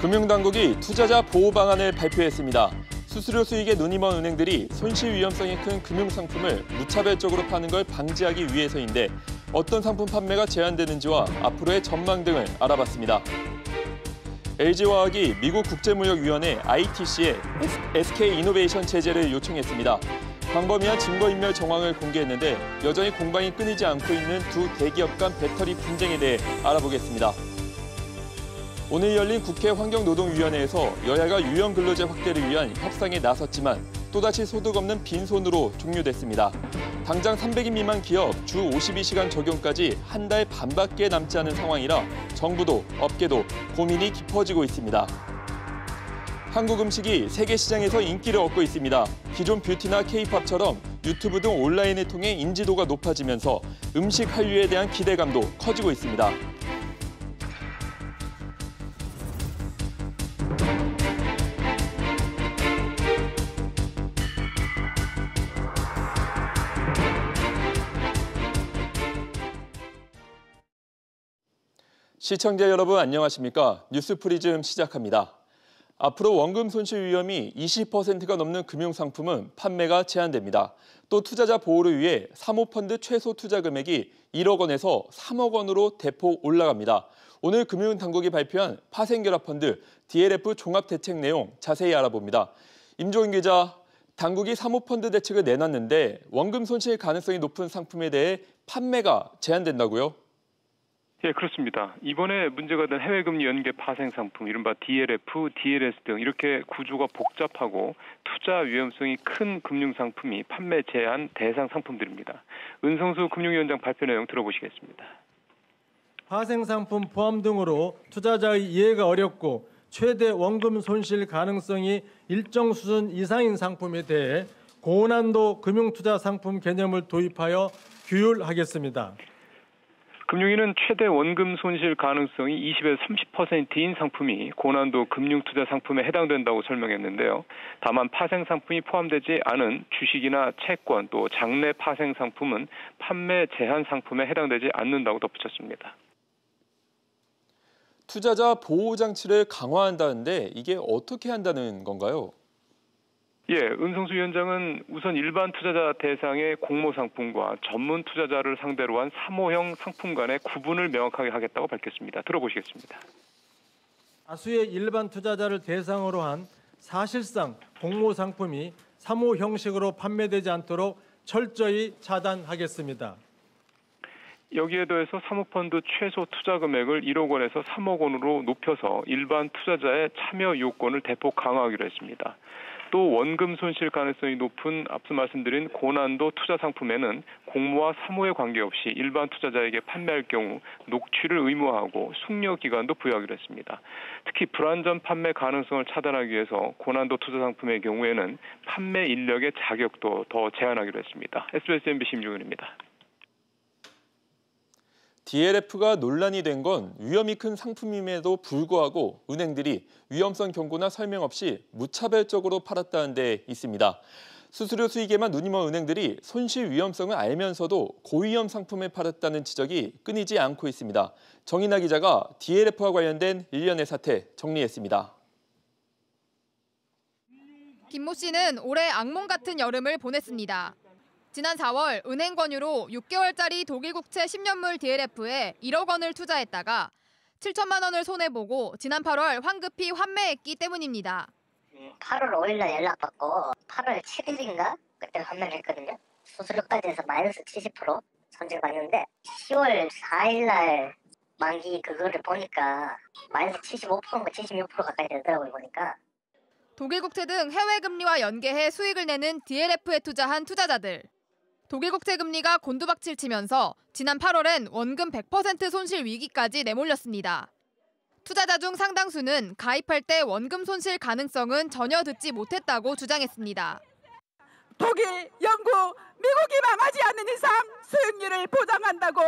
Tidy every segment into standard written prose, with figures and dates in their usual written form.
금융당국이 투자자 보호 방안을 발표했습니다. 수수료 수익에 눈이 먼 은행들이 손실 위험성이 큰 금융상품을 무차별적으로 파는 걸 방지하기 위해서인데 어떤 상품 판매가 제한되는지와 앞으로의 전망 등을 알아봤습니다. LG화학이 미국 국제무역위원회 ITC에 SK이노베이션 제재를 요청했습니다. 광범위한 증거인멸 정황을 공개했는데 여전히 공방이 끊이지 않고 있는 두 대기업 간 배터리 분쟁에 대해 알아보겠습니다. 오늘 열린 국회 환경노동위원회에서 여야가 유연근로제 확대를 위한 협상에 나섰지만 또다시 소득 없는 빈손으로 종료됐습니다. 당장 300인 미만 기업 주 52시간 적용까지 한 달 반밖에 남지 않은 상황이라 정부도 업계도 고민이 깊어지고 있습니다. 한국 음식이 세계 시장에서 인기를 얻고 있습니다. 기존 뷰티나 K-팝처럼 유튜브 등 온라인을 통해 인지도가 높아지면서 음식 한류에 대한 기대감도 커지고 있습니다. 시청자 여러분 안녕하십니까? 뉴스프리즘 시작합니다. 앞으로 원금 손실 위험이 20%가 넘는 금융상품은 판매가 제한됩니다. 또 투자자 보호를 위해 사모펀드 최소 투자 금액이 1억 원에서 3억 원으로 대폭 올라갑니다. 오늘 금융당국이 발표한 파생결합펀드 DLF 종합대책 내용 자세히 알아봅니다. 임종인 기자, 당국이 사모펀드 대책을 내놨는데 원금 손실 가능성이 높은 상품에 대해 판매가 제한된다고요? 예, 그렇습니다. 이번에 문제가 된 해외금리 연계 파생 상품, 이른바 DLF, DLS 등 이렇게 구조가 복잡하고 투자 위험성이 큰 금융상품이 판매 제한 대상 상품들입니다. 은성수 금융위원장 발표 내용 들어보시겠습니다. 파생 상품 포함 등으로 투자자의 이해가 어렵고 최대 원금 손실 가능성이 일정 수준 이상인 상품에 대해 고난도 금융투자 상품 개념을 도입하여 규율하겠습니다. 금융위는 최대 원금 손실 가능성이 20에서 30%인 상품이 고난도 금융투자 상품에 해당된다고 설명했는데요. 다만 파생 상품이 포함되지 않은 주식이나 채권 또 장내 파생 상품은 판매 제한 상품에 해당되지 않는다고 덧붙였습니다. 투자자 보호 장치를 강화한다는데 이게 어떻게 한다는 건가요? 예, 은성수 위원장은 우선 일반 투자자 대상의 공모 상품과 전문 투자자를 상대로 한 사모형 상품 간의 구분을 명확하게 하겠다고 밝혔습니다. 들어보시겠습니다. 다수의 일반 투자자를 대상으로 한 사실상 공모 상품이 사모 형식으로 판매되지 않도록 철저히 차단하겠습니다. 여기에 더해서 사모펀드 최소 투자 금액을 1억 원에서 3억 원으로 높여서 일반 투자자의 참여 요건을 대폭 강화하기로 했습니다. 또 원금 손실 가능성이 높은 앞서 말씀드린 고난도 투자 상품에는 공모와 사모에 관계없이 일반 투자자에게 판매할 경우 녹취를 의무화하고 숙려 기간도 부여하기로 했습니다. 특히 불안전 판매 가능성을 차단하기 위해서 고난도 투자 상품의 경우에는 판매 인력의 자격도 더 제한하기로 했습니다. SBS MBC 임종윤입니다. DLF가 논란이 된 건 위험이 큰 상품임에도 불구하고 은행들이 위험성 경고나 설명 없이 무차별적으로 팔았다는 데 있습니다. 수수료 수익에만 눈이 먼 은행들이 손실 위험성을 알면서도 고위험 상품을 팔았다는 지적이 끊이지 않고 있습니다. 정인아 기자가 DLF와 관련된 일련의 사태 정리했습니다. 김모 씨는 올해 악몽 같은 여름을 보냈습니다. 지난 4월 은행 권유로 6개월짜리 독일국채 10년물 DLF에 1억 원을 투자했다가 7천만 원을 손해보고 지난 8월 황급히 환매했기 때문입니다. 8월 5일 날 연락받고 8월 7일인가 그때 환매를 했거든요. 수수료까지 해서 마이너스 70% 손실 봤는데 10월 4일 날 만기 그거를 보니까 마이너스 75%인가 76% 가까이 되더라고요 보니까. 독일국채 등 해외 금리와 연계해 수익을 내는 DLF에 투자한 투자자들. 독일국채 금리가 곤두박질 치면서 지난 8월엔 원금 100% 손실 위기까지 내몰렸습니다. 투자자 중 상당수는 가입할 때 원금 손실 가능성은 전혀 듣지 못했다고 주장했습니다. 독일, 영국, 미국이 망하지 않는 이상 수익률을 보장한다고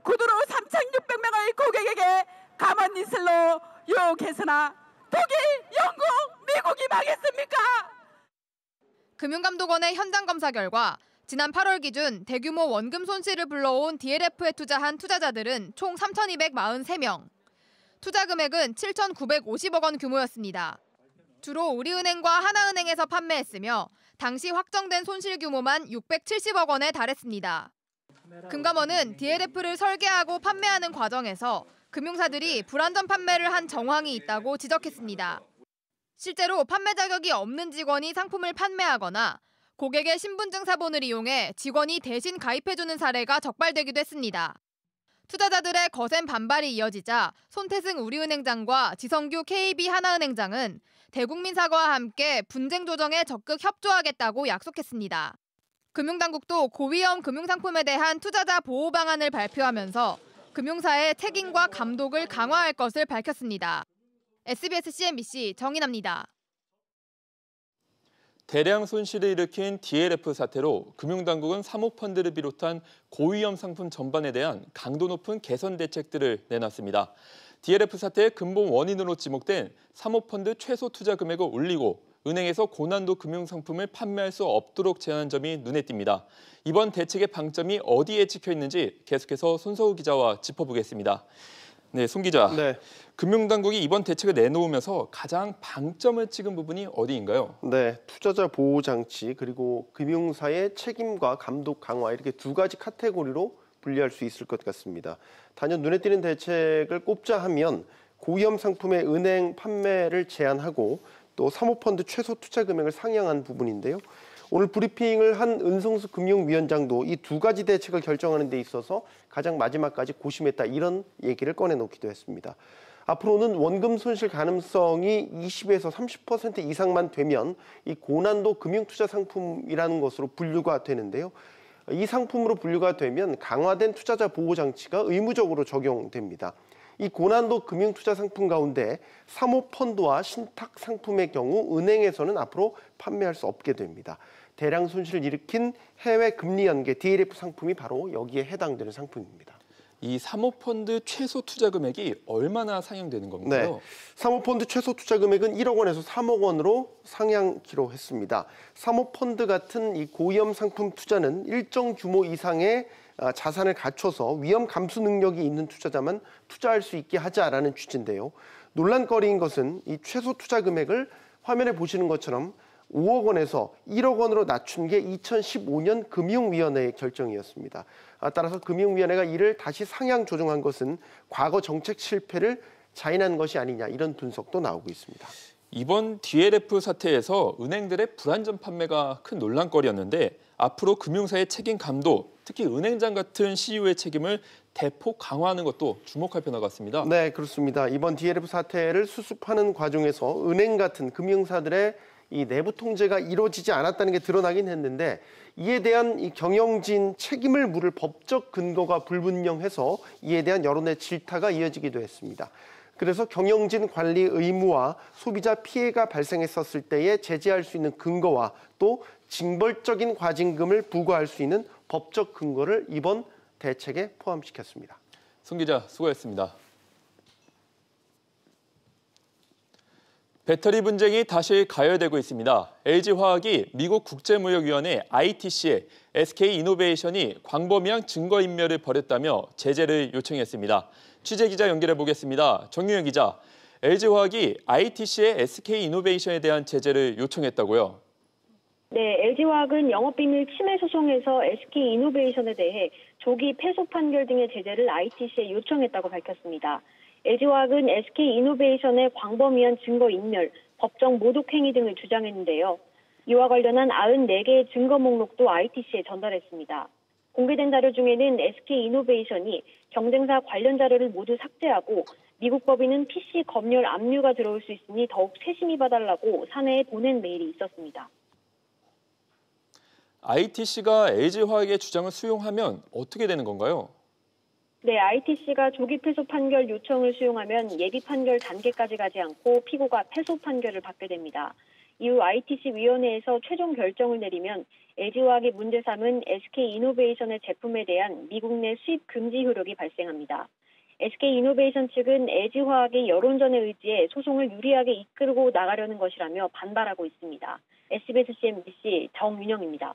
구두로 3,600명의 고객에게 가만있을로 유혹했으나 독일, 영국, 미국이 망했습니까? 금융감독원의 현장 검사 결과 지난 8월 기준 대규모 원금 손실을 불러온 DLF에 투자한 투자자들은 총 3,243명. 투자 금액은 7,950억 원 규모였습니다. 주로 우리은행과 하나은행에서 판매했으며 당시 확정된 손실 규모만 670억 원에 달했습니다. 금감원은 DLF를 설계하고 판매하는 과정에서 금융사들이 불안전 판매를 한 정황이 있다고 지적했습니다. 실제로 판매 자격이 없는 직원이 상품을 판매하거나 고객의 신분증 사본을 이용해 직원이 대신 가입해주는 사례가 적발되기도 했습니다. 투자자들의 거센 반발이 이어지자 손태승 우리은행장과 지성규 KB 하나은행장은 대국민 사과와 함께 분쟁 조정에 적극 협조하겠다고 약속했습니다. 금융당국도 고위험 금융상품에 대한 투자자 보호 방안을 발표하면서 금융사의 책임과 감독을 강화할 것을 밝혔습니다. SBS CNBC 정인아입니다. 대량 손실을 일으킨 DLF 사태로 금융당국은 사모펀드를 비롯한 고위험 상품 전반에 대한 강도 높은 개선 대책들을 내놨습니다. DLF 사태의 근본 원인으로 지목된 사모펀드 최소 투자 금액을 올리고 은행에서 고난도 금융상품을 판매할 수 없도록 제한한 점이 눈에 띕니다. 이번 대책의 방점이 어디에 찍혀 있는지 계속해서 손서우 기자와 짚어보겠습니다. 네, 손 기자. 네. 금융당국이 이번 대책을 내놓으면서 가장 방점을 찍은 부분이 어디인가요? 네, 투자자 보호 장치 그리고 금융사의 책임과 감독 강화 이렇게 두 가지 카테고리로 분리할 수 있을 것 같습니다. 단연 눈에 띄는 대책을 꼽자 하면 고위험 상품의 은행 판매를 제한하고 또 사모펀드 최소 투자 금액을 상향한 부분인데요. 오늘 브리핑을 한 은성수 금융위원장도 이 두 가지 대책을 결정하는 데 있어서 가장 마지막까지 고심했다 이런 얘기를 꺼내놓기도 했습니다. 앞으로는 원금 손실 가능성이 20에서 30% 이상만 되면 이 고난도 금융투자 상품이라는 것으로 분류가 되는데요. 이 상품으로 분류가 되면 강화된 투자자 보호 장치가 의무적으로 적용됩니다. 이 고난도 금융투자 상품 가운데 사모펀드와 신탁 상품의 경우 은행에서는 앞으로 판매할 수 없게 됩니다. 대량 손실을 일으킨 해외 금리 연계 DLF 상품이 바로 여기에 해당되는 상품입니다. 이 사모펀드 최소 투자 금액이 얼마나 상향되는 건가요? 네, 사모펀드 최소 투자 금액은 1억 원에서 3억 원으로 상향키로 했습니다. 사모펀드 같은 이 고위험 상품 투자는 일정 규모 이상의 자산을 갖춰서 위험 감수 능력이 있는 투자자만 투자할 수 있게 하자라는 취지인데요. 논란거리인 것은 이 최소 투자 금액을 화면에 보시는 것처럼 5억 원에서 1억 원으로 낮춘 게 2015년 금융위원회의 결정이었습니다. 따라서 금융위원회가 이를 다시 상향 조정한 것은 과거 정책 실패를 자인한 것이 아니냐 이런 분석도 나오고 있습니다. 이번 DLF 사태에서 은행들의 불안전 판매가 큰 논란거리였는데 앞으로 금융사의 책임 감독, 특히 은행장 같은 CEO의 책임을 대폭 강화하는 것도 주목할 필요가 같습니다. 네, 그렇습니다. 이번 DLF 사태를 수습하는 과정에서 은행 같은 금융사들의 이 내부 통제가 이루어지지 않았다는 게 드러나긴 했는데 이에 대한 이 경영진 책임을 물을 법적 근거가 불분명해서 이에 대한 여론의 질타가 이어지기도 했습니다. 그래서 경영진 관리 의무와 소비자 피해가 발생했었을 때에 제재할 수 있는 근거와 또 징벌적인 과징금을 부과할 수 있는 법적 근거를 이번 대책에 포함시켰습니다. 손 기자 수고했습니다. 배터리 분쟁이 다시 가열되고 있습니다. LG화학이 미국 국제무역위원회 ITC에 SK이노베이션이 광범위한 증거인멸을 벌였다며 제재를 요청했습니다. 취재기자 연결해 보겠습니다. 정유현 기자, LG화학이 ITC에 SK이노베이션에 대한 제재를 요청했다고요? 네, LG화학은 영업비밀 침해 소송에서 SK이노베이션에 대해 조기 패소 판결 등의 제재를 ITC에 요청했다고 밝혔습니다. LG화학은 SK이노베이션의 광범위한 증거인멸, 법정 모독 행위 등을 주장했는데요. 이와 관련한 94개의 증거 목록도 ITC에 전달했습니다. 공개된 자료 중에는 SK이노베이션이 경쟁사 관련 자료를 모두 삭제하고 미국 법인은 PC 검열 압류가 들어올 수 있으니 더욱 세심히 봐달라고 사내에 보낸 메일이 있었습니다. ITC가 LG화학의 주장을 수용하면 어떻게 되는 건가요? 네, ITC가 조기 패소 판결 요청을 수용하면 예비 판결 단계까지 가지 않고 피고가 패소 판결을 받게 됩니다. 이후 ITC 위원회에서 최종 결정을 내리면 LG화학이 문제 삼은 SK이노베이션의 제품에 대한 미국 내 수입 금지 효력이 발생합니다. SK이노베이션 측은 LG화학이 여론전에 의지해 소송을 유리하게 이끌고 나가려는 것이라며 반발하고 있습니다. SBS CNBC 정윤영입니다.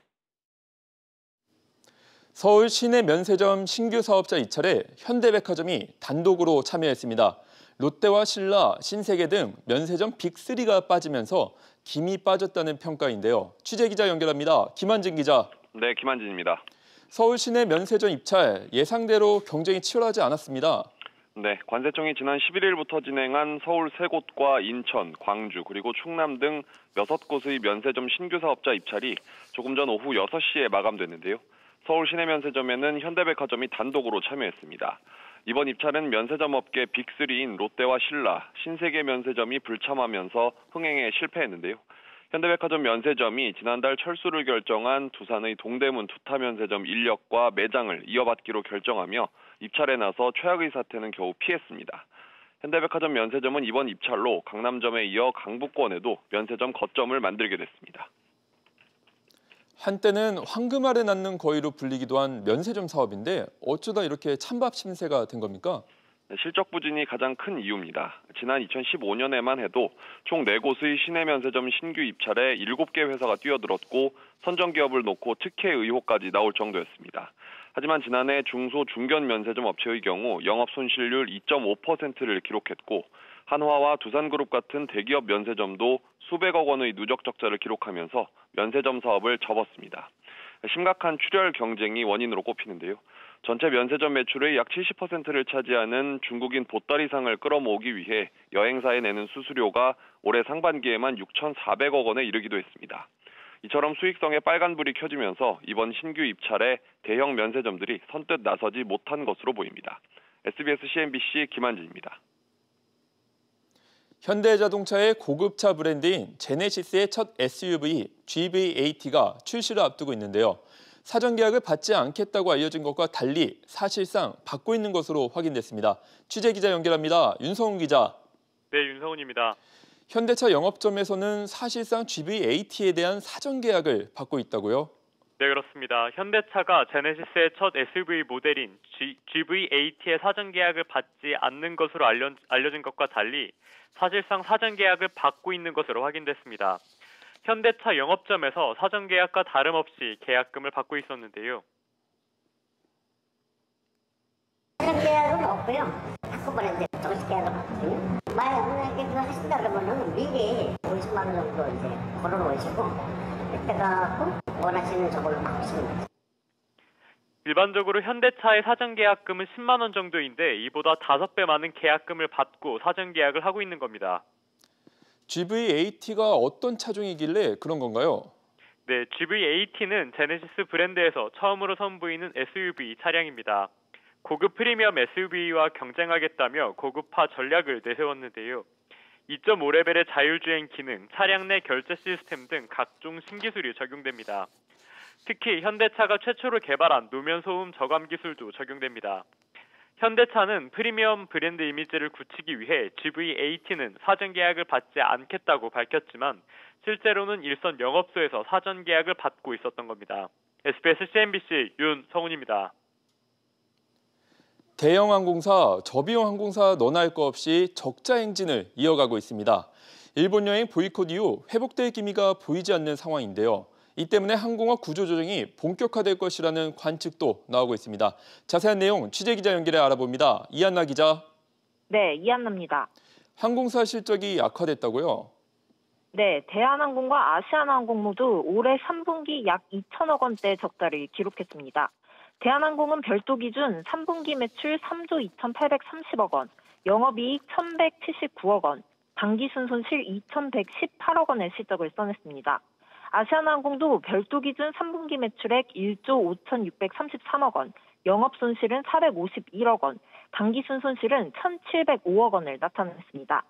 서울 시내 면세점 신규 사업자 입찰에 현대백화점이 단독으로 참여했습니다. 롯데와 신라, 신세계 등 면세점 빅3가 빠지면서 김이 빠졌다는 평가인데요. 취재기자 연결합니다. 김한진 기자. 네, 김한진입니다. 서울 시내 면세점 입찰 예상대로 경쟁이 치열하지 않았습니다. 네, 관세청이 지난 11일부터 진행한 서울 3곳과 인천, 광주, 그리고 충남 등 6곳의 면세점 신규 사업자 입찰이 조금 전 오후 6시에 마감됐는데요. 서울 시내 면세점에는 현대백화점이 단독으로 참여했습니다. 이번 입찰은 면세점 업계 빅3인 롯데와 신라, 신세계 면세점이 불참하면서 흥행에 실패했는데요. 현대백화점 면세점이 지난달 철수를 결정한 두산의 동대문 두타 면세점 인력과 매장을 이어받기로 결정하며 입찰에 나서 최악의 사태는 겨우 피했습니다. 현대백화점 면세점은 이번 입찰로 강남점에 이어 강북권에도 면세점 거점을 만들게 됐습니다. 한때는 황금 알에 낳는 거위로 불리기도 한 면세점 사업인데 어쩌다 이렇게 찬밥 신세가 된 겁니까? 실적 부진이 가장 큰 이유입니다. 지난 2015년에만 해도 총 4곳의 시내 면세점 신규 입찰에 7개 회사가 뛰어들었고 선정기업을 놓고 특혜 의혹까지 나올 정도였습니다. 하지만 지난해 중소 중견 면세점 업체의 경우 영업 손실률 2.5%를 기록했고 한화와 두산그룹 같은 대기업 면세점도 수백억 원의 누적 적자를 기록하면서 면세점 사업을 접었습니다. 심각한 출혈 경쟁이 원인으로 꼽히는데요. 전체 면세점 매출의 약 70%를 차지하는 중국인 보따리상을 끌어모으기 위해 여행사에 내는 수수료가 올해 상반기에만 6,400억 원에 이르기도 했습니다. 이처럼 수익성에 빨간불이 켜지면서 이번 신규 입찰에 대형 면세점들이 선뜻 나서지 못한 것으로 보입니다. SBS CNBC 김한진입니다. 현대자동차의 고급차 브랜드인 제네시스의 첫 SUV GV80가 출시를 앞두고 있는데요. 사전 계약을 받지 않겠다고 알려진 것과 달리 사실상 받고 있는 것으로 확인됐습니다. 취재기자 연결합니다. 윤성훈 기자. 네, 윤성훈입니다. 현대차 영업점에서는 사실상 GV80에 대한 사전 계약을 받고 있다고요? 네, 그렇습니다. 현대차가 제네시스의 첫 SUV 모델인 GV80의 사전 계약을 받지 않는 것으로 알려진 것과 달리 사실상 사전 계약을 받고 있는 것으로 확인됐습니다. 현대차 영업점에서 사전 계약과 다름없이 계약금을 받고 있었는데요. 사전 계약은 없고요. 한꺼번에 이제 정식 계약을 받거든요. 만약에 그거 하신다 그러면은 미리 50만 원 정도 이제 걸어놓으시고 그때가 원하시는 저걸로 바꾸시면 돼요. 일반적으로 현대차의 사전 계약금은 10만 원 정도인데 이보다 5배 많은 계약금을 받고 사전 계약을 하고 있는 겁니다. GV80가 어떤 차종이길래 그런 건가요? 네, GV80는 제네시스 브랜드에서 처음으로 선보이는 SUV 차량입니다. 고급 프리미엄 SUV와 경쟁하겠다며 고급화 전략을 내세웠는데요. 2.5레벨의 자율주행 기능, 차량 내 결제 시스템 등 각종 신기술이 적용됩니다. 특히 현대차가 최초로 개발한 노면 소음 저감 기술도 적용됩니다. 현대차는 프리미엄 브랜드 이미지를 굳히기 위해 GV80는 사전 계약을 받지 않겠다고 밝혔지만 실제로는 일선 영업소에서 사전 계약을 받고 있었던 겁니다. SBS CNBC 윤성훈입니다. 대형 항공사, 저비용 항공사 너나 할 거 없이 적자 행진을 이어가고 있습니다. 일본 여행 보이콧 이후 회복될 기미가 보이지 않는 상황인데요. 이 때문에 항공화 구조조정이 본격화될 것이라는 관측도 나오고 있습니다. 자세한 내용 취재기자 연결해 알아봅니다. 이한나 기자. 네, 이한나입니다. 항공사 실적이 악화됐다고요? 네, 대한항공과 아시아나항공 모두 올해 3분기 약 2천억 원대 적자를 기록했습니다. 대한항공은 별도 기준 3분기 매출 3조 2,830억 원, 영업이익 1,179억 원, 당기순 손실 2,118억 원의 실적을 써냈습니다. 아시아나항공도 별도 기준 3분기 매출액 1조 5,633억 원, 영업손실은 451억 원, 당기순 손실은 1,705억 원을 나타냈습니다.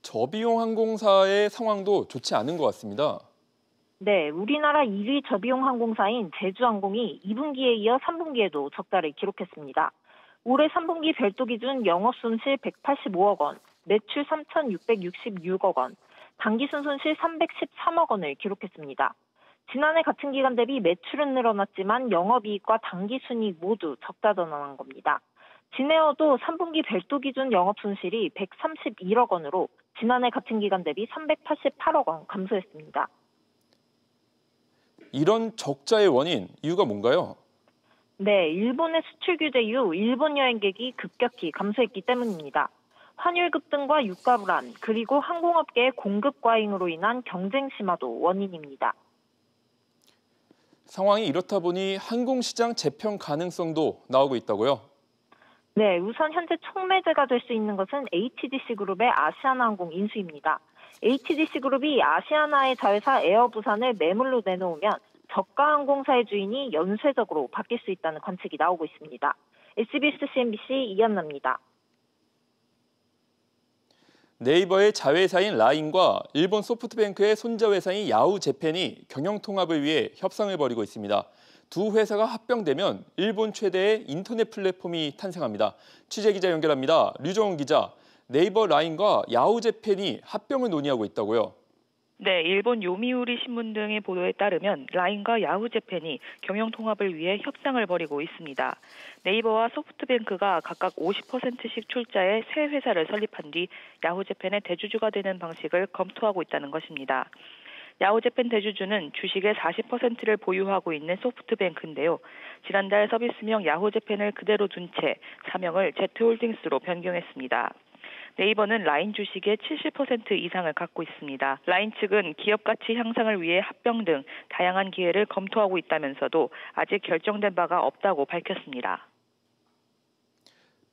저비용 항공사의 상황도 좋지 않은 것 같습니다. 네, 우리나라 1위 저비용 항공사인 제주항공이 2분기에 이어 3분기에도 적자를 기록했습니다. 올해 3분기 별도 기준 영업손실 185억 원, 매출 3,666억 원, 당기순 손실 313억 원을 기록했습니다. 지난해 같은 기간 대비 매출은 늘어났지만 영업이익과 당기순이익 모두 적자 전환한 겁니다. 진에어도 3분기 별도 기준 영업손실이 131억 원으로 지난해 같은 기간 대비 388억 원 감소했습니다. 이런 적자의 원인, 이유가 뭔가요? 네, 일본의 수출 규제 이후 일본 여행객이 급격히 감소했기 때문입니다. 환율 급등과 유가 불안, 그리고 항공업계의 공급 과잉으로 인한 경쟁 심화도 원인입니다. 상황이 이렇다 보니 항공시장 재평 가능성도 나오고 있다고요? 네, 우선 현재 촉매제가 될 수 있는 것은 HDC 그룹의 아시아나항공 인수입니다. HDC 그룹이 아시아나의 자회사 에어부산을 매물로 내놓으면 저가 항공사의 주인이 연쇄적으로 바뀔 수 있다는 관측이 나오고 있습니다. SBS CNBC 이연나입니다. 네이버의 자회사인 라인과 일본 소프트뱅크의 손자회사인 야후재팬이 경영통합을 위해 협상을 벌이고 있습니다. 두 회사가 합병되면 일본 최대의 인터넷 플랫폼이 탄생합니다. 취재기자 연결합니다. 류정훈 기자, 네이버 라인과 야후재팬이 합병을 논의하고 있다고요? 네, 일본 요미우리 신문 등의 보도에 따르면 라인과 야후재팬이 경영통합을 위해 협상을 벌이고 있습니다. 네이버와 소프트뱅크가 각각 50%씩 출자해 새 회사를 설립한 뒤 야후재팬의 대주주가 되는 방식을 검토하고 있다는 것입니다. 야후재팬 대주주는 주식의 40%를 보유하고 있는 소프트뱅크인데요. 지난달 서비스명 야후재팬을 그대로 둔 채 사명을 Z홀딩스로 변경했습니다. 네이버는 라인 주식의 70% 이상을 갖고 있습니다. 라인 측은 기업 가치 향상을 위해 합병 등 다양한 기회를 검토하고 있다면서도 아직 결정된 바가 없다고 밝혔습니다.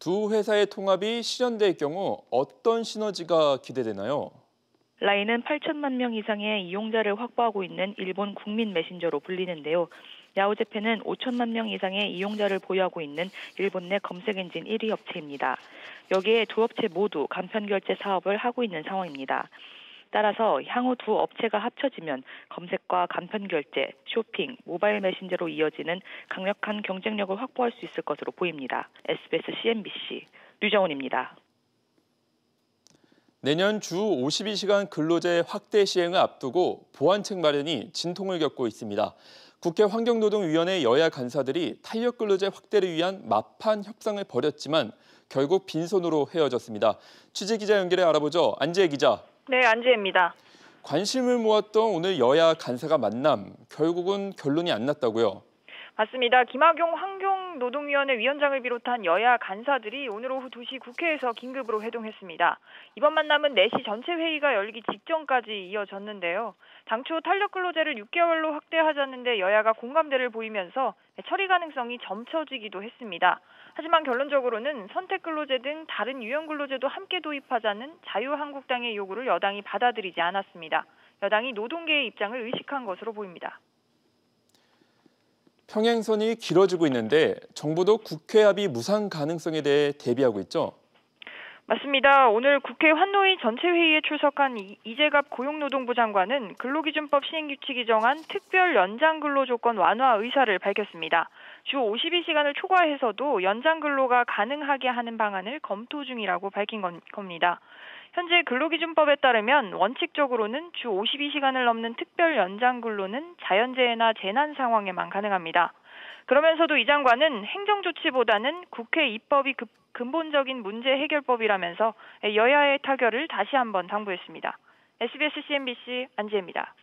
두 회사의 통합이 실현될 경우 어떤 시너지가 기대되나요? 라인은 8천만 명 이상의 이용자를 확보하고 있는 일본 국민 메신저로 불리는데요. 야후재팬은 5천만 명 이상의 이용자를 보유하고 있는 일본 내 검색 엔진 1위 업체입니다. 여기에 두 업체 모두 간편결제 사업을 하고 있는 상황입니다. 따라서 향후 두 업체가 합쳐지면 검색과 간편결제, 쇼핑, 모바일 메신저로 이어지는 강력한 경쟁력을 확보할 수 있을 것으로 보입니다. SBS CNBC 류정훈입니다. 내년 주 52시간 근로제 확대 시행을 앞두고 보완책 마련이 진통을 겪고 있습니다. 국회 환경노동위원회 여야 간사들이 탄력근로제 확대를 위한 마판 협상을 벌였지만 결국 빈손으로 헤어졌습니다. 취재기자 연결해 알아보죠. 안지혜 기자. 네, 안지혜입니다. 관심을 모았던 오늘 여야 간사가 만남, 결국은 결론이 안 났다고요? 맞습니다. 김학용 환경노동위원회 위원장을 비롯한 여야 간사들이 오늘 오후 2시 국회에서 긴급으로 회동했습니다. 이번 만남은 4시 전체 회의가 열리기 직전까지 이어졌는데요. 당초 탄력근로제를 6개월로 확대하자는데 여야가 공감대를 보이면서 처리 가능성이 점쳐지기도 했습니다. 하지만 결론적으로는 선택근로제 등 다른 유형근로제도 함께 도입하자는 자유한국당의 요구를 여당이 받아들이지 않았습니다. 여당이 노동계의 입장을 의식한 것으로 보입니다. 평행선이 길어지고 있는데 정부도 국회 합의 무산 가능성에 대해 대비하고 있죠? 맞습니다. 오늘 국회 환노위 전체 회의에 출석한 이재갑 고용노동부 장관은 근로기준법 시행규칙이 정한 특별 연장 근로 조건 완화 의사를 밝혔습니다. 주 52시간을 초과해서도 연장 근로가 가능하게 하는 방안을 검토 중이라고 밝힌 겁니다. 현재 근로기준법에 따르면 원칙적으로는 주 52시간을 넘는 특별 연장 근로는 자연재해나 재난 상황에만 가능합니다. 그러면서도 이 장관은 행정조치보다는 국회 입법이 근본적인 문제 해결법이라면서 여야의 타결을 다시 한번 당부했습니다. SBS CNBC 안지혜입니다.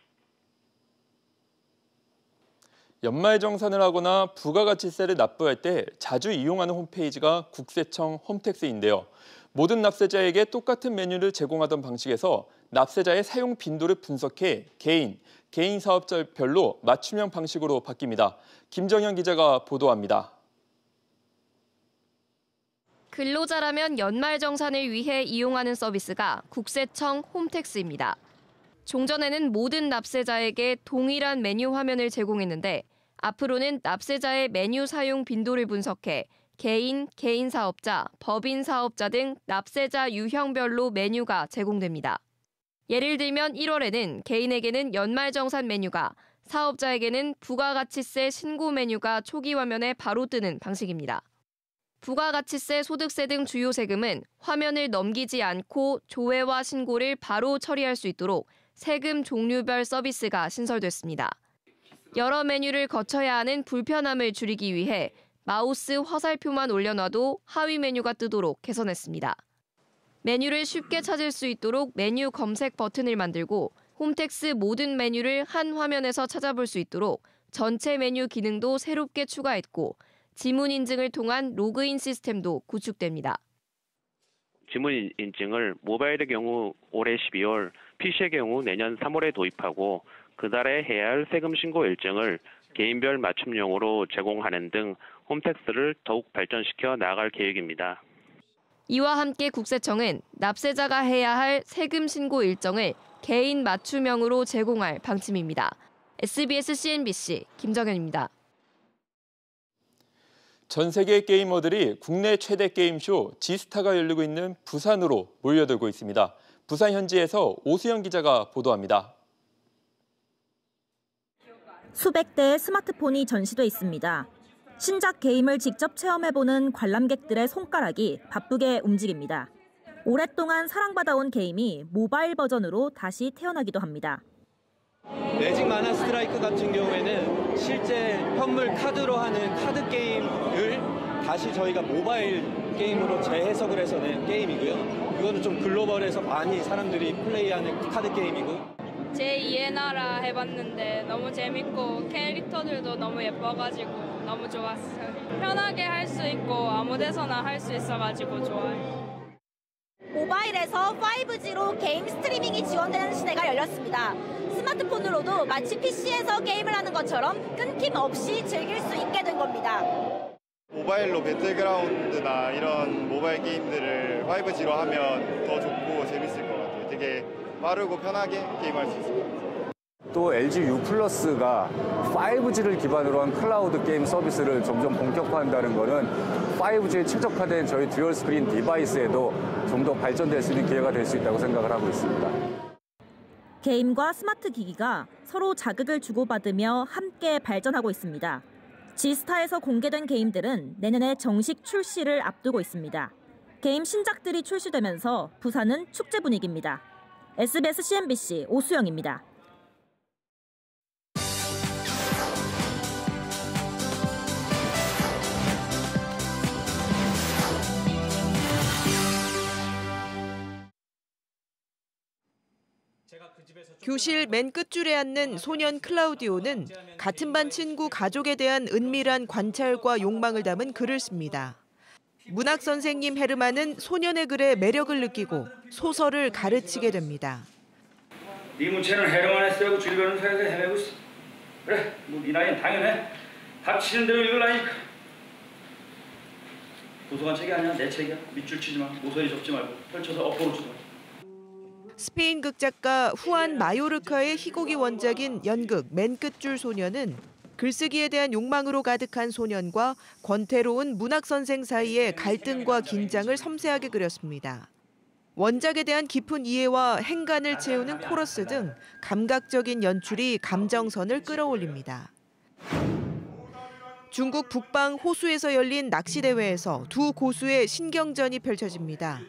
연말정산을 하거나 부가가치세를 납부할 때 자주 이용하는 홈페이지가 국세청 홈택스인데요. 모든 납세자에게 똑같은 메뉴를 제공하던 방식에서 납세자의 사용 빈도를 분석해 개인 사업자별로 맞춤형 방식으로 바뀝니다. 김정현 기자가 보도합니다. 근로자라면 연말정산을 위해 이용하는 서비스가 국세청 홈택스입니다. 종전에는 모든 납세자에게 동일한 메뉴 화면을 제공했는데 앞으로는 납세자의 메뉴 사용 빈도를 분석해 개인 사업자, 법인 사업자 등 납세자 유형별로 메뉴가 제공됩니다. 예를 들면 1월에는 개인에게는 연말정산 메뉴가, 사업자에게는 부가가치세 신고 메뉴가 초기 화면에 바로 뜨는 방식입니다. 부가가치세, 소득세 등 주요 세금은 화면을 넘기지 않고 조회와 신고를 바로 처리할 수 있도록 세금 종류별 서비스가 신설됐습니다. 여러 메뉴를 거쳐야 하는 불편함을 줄이기 위해 마우스 화살표만 올려놔도 하위 메뉴가 뜨도록 개선했습니다. 메뉴를 쉽게 찾을 수 있도록 메뉴 검색 버튼을 만들고 홈택스 모든 메뉴를 한 화면에서 찾아볼 수 있도록 전체 메뉴 기능도 새롭게 추가했고 지문 인증을 통한 로그인 시스템도 구축됩니다. 지문 인증을 모바일의 경우 올해 12월, PC의 경우 내년 3월에 도입하고 그달에 해야 할 세금 신고 일정을 개인별 맞춤형으로 제공하는 등 홈택스를 더욱 발전시켜 나아갈 계획입니다. 이와 함께 국세청은 납세자가 해야 할 세금 신고 일정을 개인 맞춤형으로 제공할 방침입니다. SBS CNBC 김정현입니다. 전 세계 게이머들이 국내 최대 게임쇼 지스타가 열리고 있는 부산으로 몰려들고 있습니다. 부산 현지에서 오수영 기자가 보도합니다. 수백 대의 스마트폰이 전시돼 있습니다. 신작 게임을 직접 체험해보는 관람객들의 손가락이 바쁘게 움직입니다. 오랫동안 사랑받아온 게임이 모바일 버전으로 다시 태어나기도 합니다. 매직 마나 스트라이크 같은 경우에는 실제 현물 카드로 하는 카드 게임을 다시 저희가 모바일 게임으로 재해석을 해서 낸 게임이고요. 이거는 좀 글로벌해서 많이 사람들이 플레이하는 카드 게임이고. 제2의 나라 해봤는데 너무 재밌고 캐릭터들도 너무 예뻐가지고 너무 좋았어요. 편하게 할 수 있고 아무 데서나 할 수 있어가지고 좋아요. 모바일에서 5G로 게임 스트리밍이 지원되는 시대가 열렸습니다. 스마트폰으로도 마치 PC에서 게임을 하는 것처럼 끊김없이 즐길 수 있게 된 겁니다. 모바일로 배틀그라운드나 이런 모바일 게임들을 5G로 하면 더 좋고 재밌을 것 같아요. 되게 빠르고 편하게 게임할 수 있을 것 같아요. 또 LG U+가 5G를 기반으로 한 클라우드 게임 서비스를 점점 본격화한다는 것은 5G에 최적화된 저희 듀얼 스크린 디바이스에도 좀 더 발전될 수 있는 기회가 될 수 있다고 생각을 하고 있습니다. 게임과 스마트 기기가 서로 자극을 주고받으며 함께 발전하고 있습니다. 지스타에서 공개된 게임들은 내년에 정식 출시를 앞두고 있습니다. 게임 신작들이 출시되면서 부산은 축제 분위기입니다. SBS CNBC 오수영입니다. 교실 맨 끝줄에 앉는 소년 클라우디오는 같은 반 친구 가족에 대한 은밀한 관찰과 욕망을 담은 글을 씁니다. 문학 선생님 헤르만은 소년의 글에 매력을 느끼고 소설을 가르치게 됩니다. 네 문체는 헤르만에 쓰고 주변을 살아서 헤매고 있어. 그래, 네 나이는 당연해. 닥치는 대로 읽으라니까. 도서관 책이 아니야, 내 책이야. 밑줄 치지 마, 모서리 접지 말고 펼쳐서 엎어놓지 마. 스페인 극작가 후안 마요르카의 희곡이 원작인 연극 맨 끝줄 소년은 글쓰기에 대한 욕망으로 가득한 소년과 권태로운 문학 선생 사이의 갈등과 긴장을 섬세하게 그렸습니다. 원작에 대한 깊은 이해와 행간을 채우는 코러스 등 감각적인 연출이 감정선을 끌어올립니다. 중국 북방 호수에서 열린 낚시대회에서 두 고수의 신경전이 펼쳐집니다.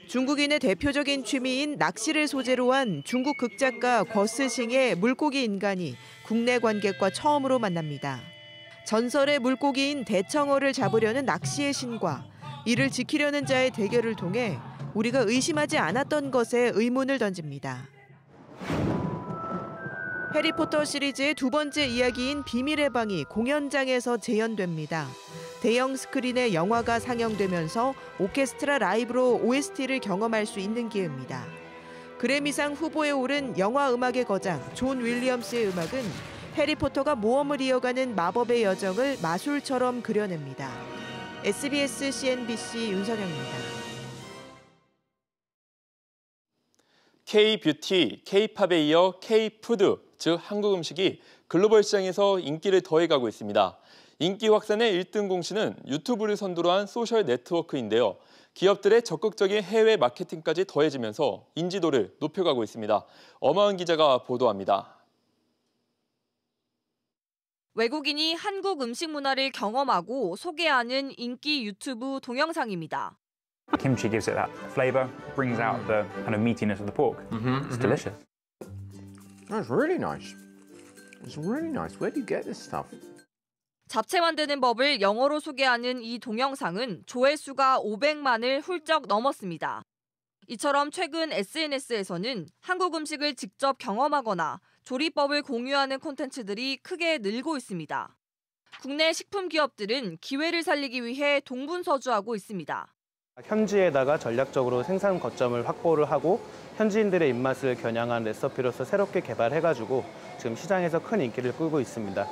중국인의 대표적인 취미인 낚시를 소재로 한 중국 극작가 거스싱의 물고기 인간이 국내 관객과 처음으로 만납니다. 전설의 물고기인 대청어를 잡으려는 낚시의 신과 이를 지키려는 자의 대결을 통해 우리가 의심하지 않았던 것에 의문을 던집니다. 해리포터 시리즈의 두 번째 이야기인 비밀의 방이 공연장에서 재연됩니다. 대형 스크린에 영화가 상영되면서 오케스트라 라이브로 OST를 경험할 수 있는 기회입니다. 그래미상 후보에 오른 영화 음악의 거장 존 윌리엄스의 음악은 해리포터가 모험을 이어가는 마법의 여정을 마술처럼 그려냅니다. SBS CNBC 윤선영입니다. K-뷰티, K-팝에 이어 K-푸드, 즉 한국 음식이 글로벌 시장에서 인기를 더해가고 있습니다. 인기 확산의 1등 공신은 유튜브를 선두로 한 소셜 네트워크인데요. 기업들의 적극적인 해외 마케팅까지 더해지면서 인지도를 높여가고 있습니다. 엄하은 기자가 보도합니다. 외국인이 한국 음식 문화를 경험하고 소개하는 인기 유튜브 동영상입니다. Kimchi gives it that flavor, brings out the kind of meatiness of the pork. It's delicious. That's really nice. It's really nice. Where do you get this stuff? 잡채 만드는 법을 영어로 소개하는 이 동영상은 조회수가 500만을 훌쩍 넘었습니다. 이처럼 최근 SNS에서는 한국 음식을 직접 경험하거나 조리법을 공유하는 콘텐츠들이 크게 늘고 있습니다. 국내 식품 기업들은 기회를 살리기 위해 동분서주하고 있습니다. 현지에다가 전략적으로 생산 거점을 확보를 하고 현지인들의 입맛을 겨냥한 레시피로서 새롭게 개발해가지고 지금 시장에서 큰 인기를 끌고 있습니다.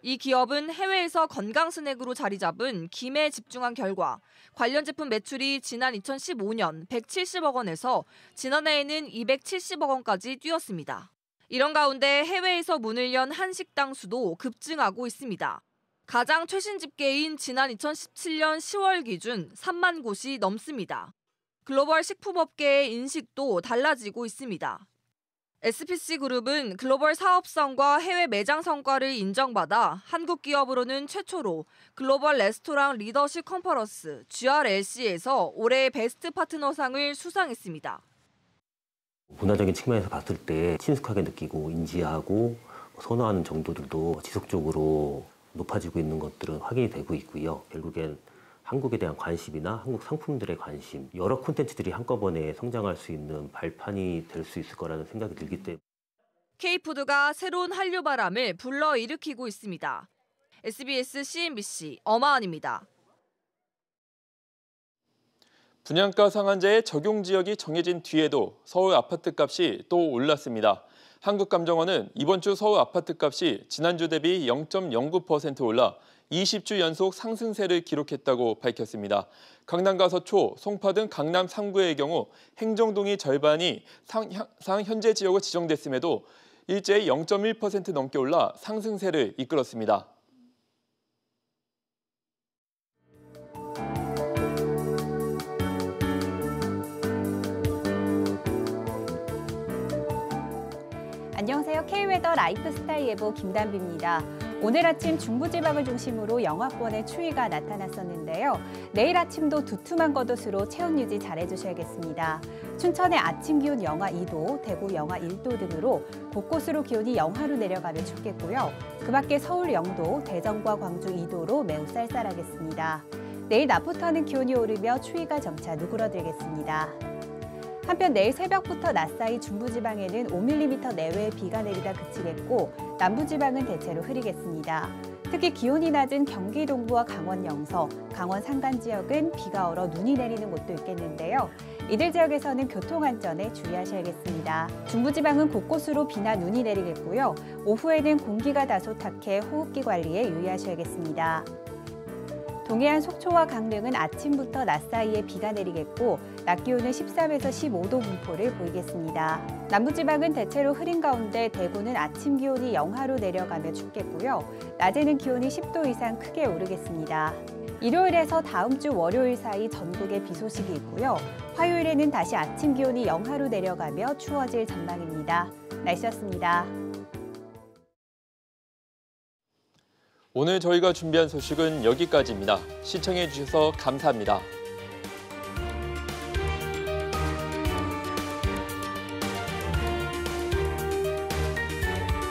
이 기업은 해외에서 건강 스낵으로 자리 잡은 김에 집중한 결과 관련 제품 매출이 지난 2015년 170억 원에서 지난해에는 270억 원까지 뛰었습니다. 이런 가운데 해외에서 문을 연 한식당 수도 급증하고 있습니다. 가장 최신 집계인 지난 2017년 10월 기준 3만 곳이 넘습니다. 글로벌 식품업계의 인식도 달라지고 있습니다. SPC그룹은 글로벌 사업성과 해외 매장 성과를 인정받아 한국 기업으로는 최초로 글로벌 레스토랑 리더십 컨퍼런스 GRLC에서 올해 베스트 파트너상을 수상했습니다. 문화적인 측면에서 봤을 때 친숙하게 느끼고 인지하고 선호하는 정도들도 지속적으로 높아지고 있는 것들은 확인이 되고 있고요. 결국엔 한국에 대한 관심이나 한국 상품들의 관심, 여러 콘텐츠들이 한꺼번에 성장할 수 있는 발판이 될 수 있을 거라는 생각이 들기 때문에 K푸드가 새로운 한류 바람을 불러일으키고 있습니다. SBS CNBC 엄하은입니다. 분양가 상한제의 적용 지역이 정해진 뒤에도 서울 아파트값이 또 올랐습니다. 한국감정원은 이번 주 서울 아파트값이 지난주 대비 0.09% 올라 20주 연속 상승세를 기록했다고 밝혔습니다. 강남과 서초, 송파 등 강남 3구의 경우 행정동의 절반이 상현재 지역으로 지정됐음에도 일제히 0.1% 넘게 올라 상승세를 이끌었습니다. 안녕하세요. K웨더 라이프스타일 예보 김단비입니다. 오늘 아침 중부지방을 중심으로 영하권의 추위가 나타났었는데요. 내일 아침도 두툼한 겉옷으로 체온 유지 잘해주셔야겠습니다. 춘천의 아침 기온 영하 2도, 대구 영하 1도 등으로 곳곳으로 기온이 영하로 내려가며 춥겠고요. 그 밖에 서울 0도, 대전과 광주 2도로 매우 쌀쌀하겠습니다. 내일 낮부터는 기온이 오르며 추위가 점차 누그러들겠습니다. 한편 내일 새벽부터 낮 사이 중부지방에는 5mm 내외의 비가 내리다 그치겠고 남부지방은 대체로 흐리겠습니다. 특히 기온이 낮은 경기 동부와 강원 영서, 강원 산간 지역은 비가 얼어 눈이 내리는 곳도 있겠는데요. 이들 지역에서는 교통안전에 주의하셔야겠습니다. 중부지방은 곳곳으로 비나 눈이 내리겠고요. 오후에는 공기가 다소 탁해 호흡기 관리에 유의하셔야겠습니다. 동해안 속초와 강릉은 아침부터 낮 사이에 비가 내리겠고 낮 기온은 13에서 15도 분포를 보이겠습니다. 남부지방은 대체로 흐린 가운데 대구는 아침 기온이 영하로 내려가며 춥겠고요. 낮에는 기온이 10도 이상 크게 오르겠습니다. 일요일에서 다음 주 월요일 사이 전국에 비 소식이 있고요. 화요일에는 다시 아침 기온이 영하로 내려가며 추워질 전망입니다. 날씨였습니다. 오늘 저희가 준비한 소식은 여기까지입니다. 시청해 주셔서 감사합니다.